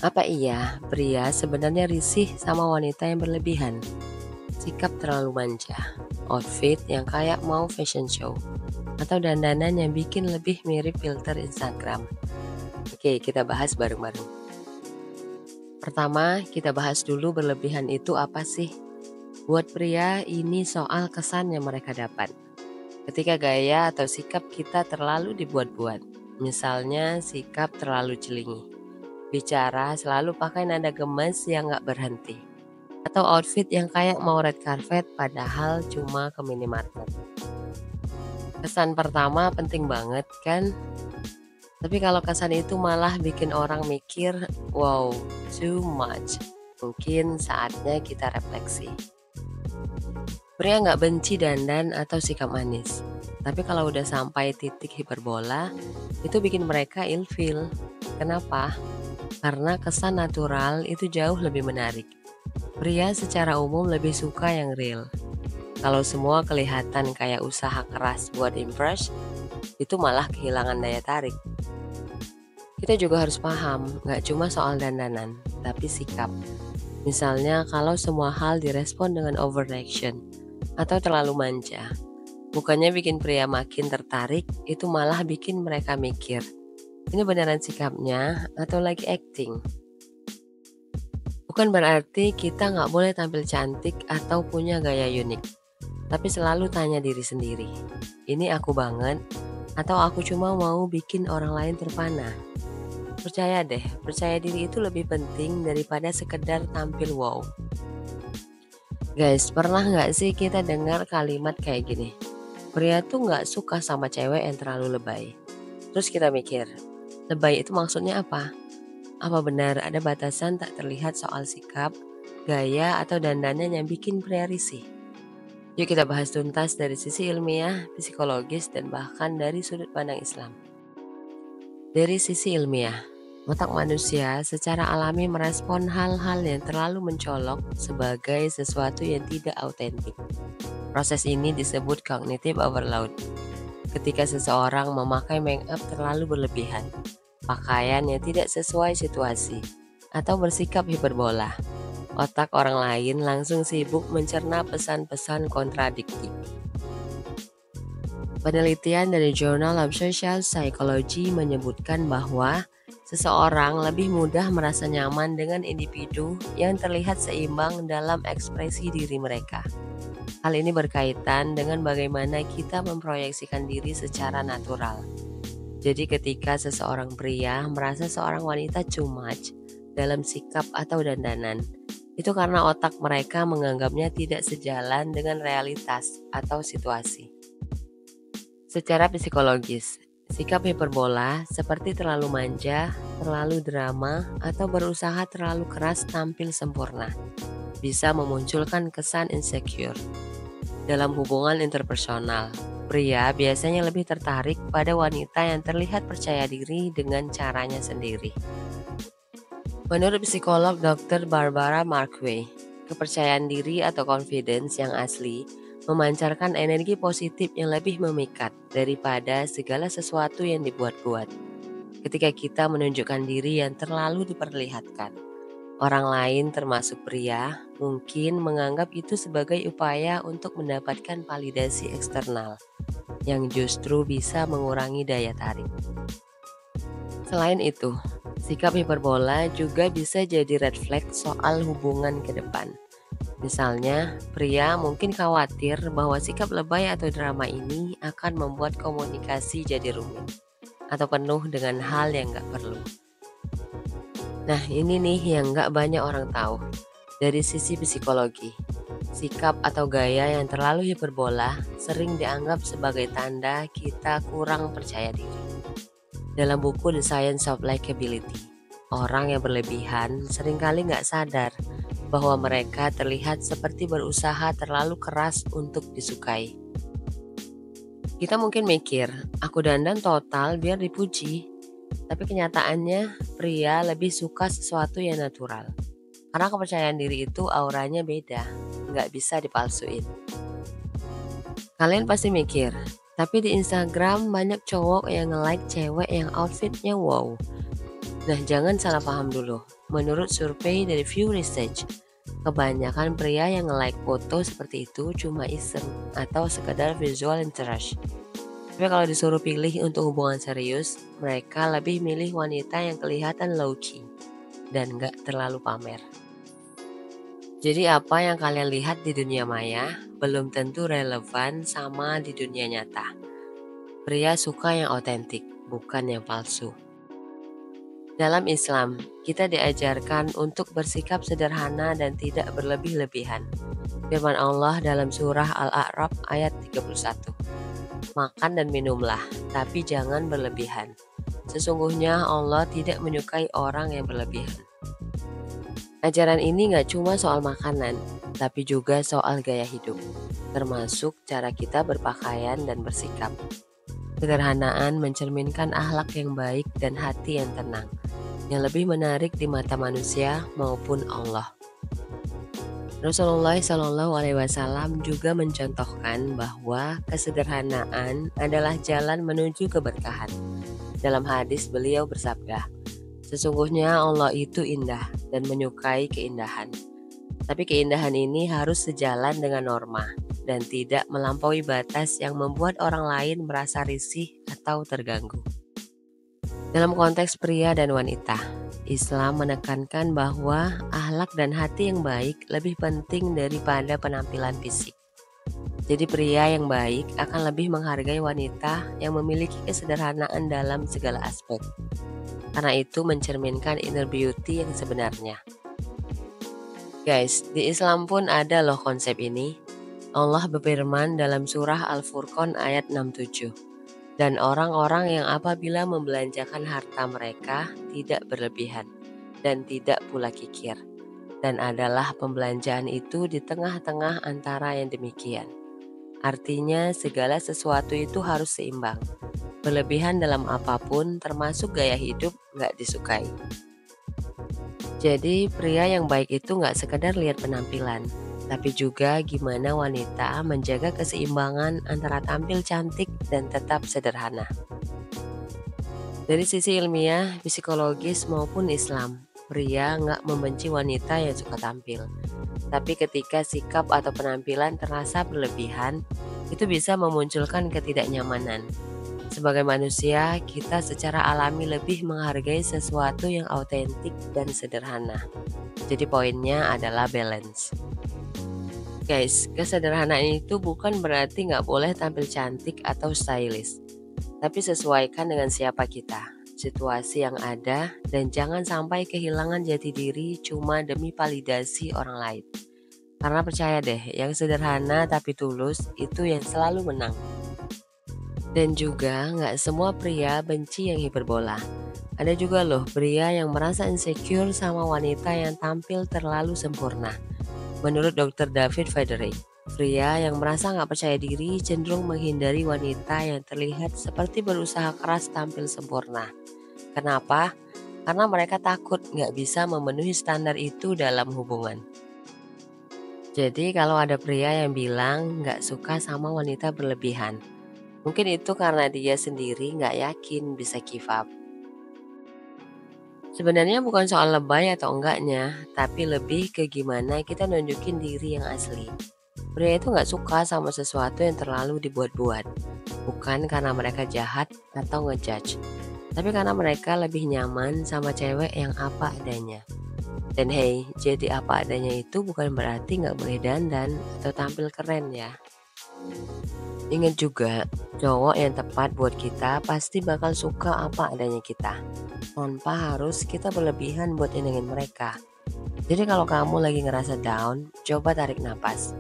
Apa iya pria sebenarnya risih sama wanita yang berlebihan? Sikap terlalu manja, outfit yang kayak mau fashion show, atau dandanan yang bikin lebih mirip filter Instagram? Oke, kita bahas bareng-bareng. Pertama, kita bahas dulu berlebihan itu apa sih? Buat pria, ini soal kesan yang mereka dapat. Ketika gaya atau sikap kita terlalu dibuat-buat. Misalnya sikap terlalu celingi. Bicara selalu pakai nada gemes yang gak berhenti. Atau outfit yang kayak mau red carpet padahal cuma ke minimarket. Kesan pertama penting banget kan? Tapi kalau kesan itu malah bikin orang mikir, wow, too much. Mungkin saatnya kita refleksi. Pria nggak benci dandan atau sikap manis. Tapi kalau udah sampai titik hiperbola, itu bikin mereka ilfeel. Kenapa? Karena kesan natural itu jauh lebih menarik. Pria secara umum lebih suka yang real. Kalau semua kelihatan kayak usaha keras buat impress, itu malah kehilangan daya tarik. Kita juga harus paham, nggak cuma soal dandanan, tapi sikap. Misalnya kalau semua hal direspon dengan overreaction atau terlalu manja. Bukannya bikin pria makin tertarik, itu malah bikin mereka mikir, ini beneran sikapnya atau lagi acting? Bukan berarti kita nggak boleh tampil cantik atau punya gaya unik. Tapi selalu tanya diri sendiri, ini aku banget atau aku cuma mau bikin orang lain terpana? Percaya deh, percaya diri itu lebih penting daripada sekedar tampil wow. Guys, pernah nggak sih kita dengar kalimat kayak gini? Pria tuh nggak suka sama cewek yang terlalu lebay. Terus kita mikir, lebay itu maksudnya apa? Apa benar ada batasan tak terlihat soal sikap, gaya, atau dandanan yang bikin pria risih? Yuk kita bahas tuntas dari sisi ilmiah, psikologis, dan bahkan dari sudut pandang Islam. Dari sisi ilmiah, otak manusia secara alami merespon hal-hal yang terlalu mencolok sebagai sesuatu yang tidak autentik. Proses ini disebut cognitive overload. Ketika seseorang memakai make up terlalu berlebihan, pakaian yang tidak sesuai situasi, atau bersikap hiperbola, otak orang lain langsung sibuk mencerna pesan-pesan kontradiktif. Penelitian dari Journal of Social Psychology menyebutkan bahwa seseorang lebih mudah merasa nyaman dengan individu yang terlihat seimbang dalam ekspresi diri mereka. Hal ini berkaitan dengan bagaimana kita memproyeksikan diri secara natural. Jadi ketika seseorang pria merasa seorang wanita too much dalam sikap atau dandanan, itu karena otak mereka menganggapnya tidak sejalan dengan realitas atau situasi. Secara psikologis, sikap hiperbola seperti terlalu manja, terlalu drama, atau berusaha terlalu keras tampil sempurna bisa memunculkan kesan insecure. Dalam hubungan interpersonal, pria biasanya lebih tertarik pada wanita yang terlihat percaya diri dengan caranya sendiri. Menurut psikolog Dr. Barbara Markway, kepercayaan diri atau confidence yang asli memancarkan energi positif yang lebih memikat daripada segala sesuatu yang dibuat-buat. Ketika kita menunjukkan diri yang terlalu diperlihatkan, orang lain termasuk pria mungkin menganggap itu sebagai upaya untuk mendapatkan validasi eksternal yang justru bisa mengurangi daya tarik. Selain itu, sikap hiperbola juga bisa jadi red flag soal hubungan ke depan. Misalnya, pria mungkin khawatir bahwa sikap lebay atau drama ini akan membuat komunikasi jadi rumit atau penuh dengan hal yang gak perlu. Nah, ini nih yang gak banyak orang tahu. Dari sisi psikologi, sikap atau gaya yang terlalu hiperbola sering dianggap sebagai tanda kita kurang percaya diri. Dalam buku The Science of Likability, orang yang berlebihan seringkali gak sadar bahwa mereka terlihat seperti berusaha terlalu keras untuk disukai. Kita mungkin mikir, aku dandan total biar dipuji. Tapi kenyataannya, pria lebih suka sesuatu yang natural. Karena kepercayaan diri itu auranya beda, nggak bisa dipalsuin. Kalian pasti mikir, tapi di Instagram banyak cowok yang nge-like cewek yang outfitnya wow. Nah, jangan salah paham dulu. Menurut survei dari Pew Research, kebanyakan pria yang nge-like foto seperti itu cuma iseng atau sekedar visual interest. Tapi kalau disuruh pilih untuk hubungan serius, mereka lebih milih wanita yang kelihatan low-key dan nggak terlalu pamer. Jadi apa yang kalian lihat di dunia maya belum tentu relevan sama di dunia nyata. Pria suka yang otentik, bukan yang palsu. Dalam Islam, kita diajarkan untuk bersikap sederhana dan tidak berlebih-lebihan. Firman Allah dalam surah Al-A'raf ayat 31. Makan dan minumlah, tapi jangan berlebihan. Sesungguhnya Allah tidak menyukai orang yang berlebihan. Ajaran ini gak cuma soal makanan, tapi juga soal gaya hidup, termasuk cara kita berpakaian dan bersikap. Sederhanaan mencerminkan akhlak yang baik dan hati yang tenang, yang lebih menarik di mata manusia maupun Allah. Rasulullah SAW juga mencontohkan bahwa kesederhanaan adalah jalan menuju keberkahan. Dalam hadis beliau bersabda, "Sesungguhnya Allah itu indah dan menyukai keindahan. Tapi keindahan ini harus sejalan dengan norma dan tidak melampaui batas yang membuat orang lain merasa risih atau terganggu." Dalam konteks pria dan wanita, Islam menekankan bahwa akhlak dan hati yang baik lebih penting daripada penampilan fisik. Jadi pria yang baik akan lebih menghargai wanita yang memiliki kesederhanaan dalam segala aspek. Karena itu mencerminkan inner beauty yang sebenarnya. Guys, di Islam pun ada loh konsep ini. Allah berfirman dalam surah Al-Furqan ayat 67. Dan orang-orang yang apabila membelanjakan harta mereka tidak berlebihan dan tidak pula kikir. Dan adalah pembelanjaan itu di tengah-tengah antara yang demikian. Artinya segala sesuatu itu harus seimbang. Berlebihan dalam apapun termasuk gaya hidup gak disukai. Jadi pria yang baik itu gak sekedar lihat penampilan, tapi juga gimana wanita menjaga keseimbangan antara tampil cantik dan tetap sederhana. Dari sisi ilmiah, psikologis maupun Islam, pria nggak membenci wanita yang suka tampil. Tapi ketika sikap atau penampilan terasa berlebihan, itu bisa memunculkan ketidaknyamanan. Sebagai manusia, kita secara alami lebih menghargai sesuatu yang autentik dan sederhana. Jadi poinnya adalah balance. Guys, kesederhanaan itu bukan berarti nggak boleh tampil cantik atau stylish. Tapi sesuaikan dengan siapa kita, situasi yang ada, dan jangan sampai kehilangan jati diri cuma demi validasi orang lain. Karena percaya deh, yang sederhana tapi tulus itu yang selalu menang. Dan juga nggak semua pria benci yang hiperbola. Ada juga loh pria yang merasa insecure sama wanita yang tampil terlalu sempurna. Menurut Dr. David Frederick, pria yang merasa nggak percaya diri cenderung menghindari wanita yang terlihat seperti berusaha keras tampil sempurna. Kenapa? Karena mereka takut nggak bisa memenuhi standar itu dalam hubungan. Jadi kalau ada pria yang bilang nggak suka sama wanita berlebihan, mungkin itu karena dia sendiri nggak yakin bisa give up. Sebenarnya bukan soal lebay atau enggaknya, tapi lebih ke gimana kita nunjukin diri yang asli. Pria itu nggak suka sama sesuatu yang terlalu dibuat-buat, bukan karena mereka jahat atau ngejudge, tapi karena mereka lebih nyaman sama cewek yang apa adanya. Dan hey, jadi apa adanya itu bukan berarti nggak boleh dandan atau tampil keren ya. Ingat juga, cowok yang tepat buat kita pasti bakal suka apa adanya kita, tanpa harus kita berlebihan buat nyenengin mereka. Jadi kalau kamu lagi ngerasa down, coba tarik napas,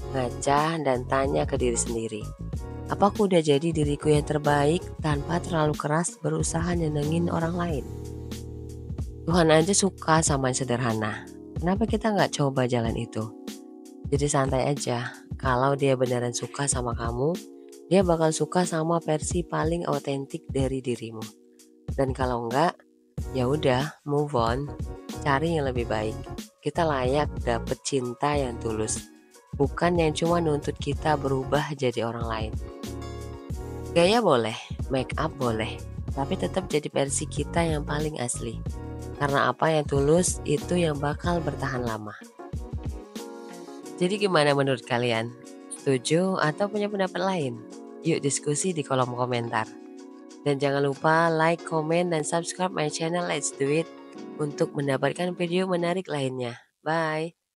ngaca dan tanya ke diri sendiri. Apa aku udah jadi diriku yang terbaik tanpa terlalu keras berusaha nyenengin orang lain? Tuhan aja suka sama yang sederhana. Kenapa kita nggak coba jalan itu? Jadi santai aja. Kalau dia beneran suka sama kamu, dia bakal suka sama versi paling autentik dari dirimu. Dan kalau enggak, ya udah, move on. Cari yang lebih baik. Kita layak dapet cinta yang tulus, bukan yang cuma nuntut kita berubah jadi orang lain. Gaya boleh, make up boleh, tapi tetap jadi versi kita yang paling asli. Karena apa yang tulus itu yang bakal bertahan lama. Jadi gimana menurut kalian? Setuju atau punya pendapat lain? Yuk diskusi di kolom komentar. Dan jangan lupa like, komen, dan subscribe my channel Let's Do It untuk mendapatkan video menarik lainnya. Bye!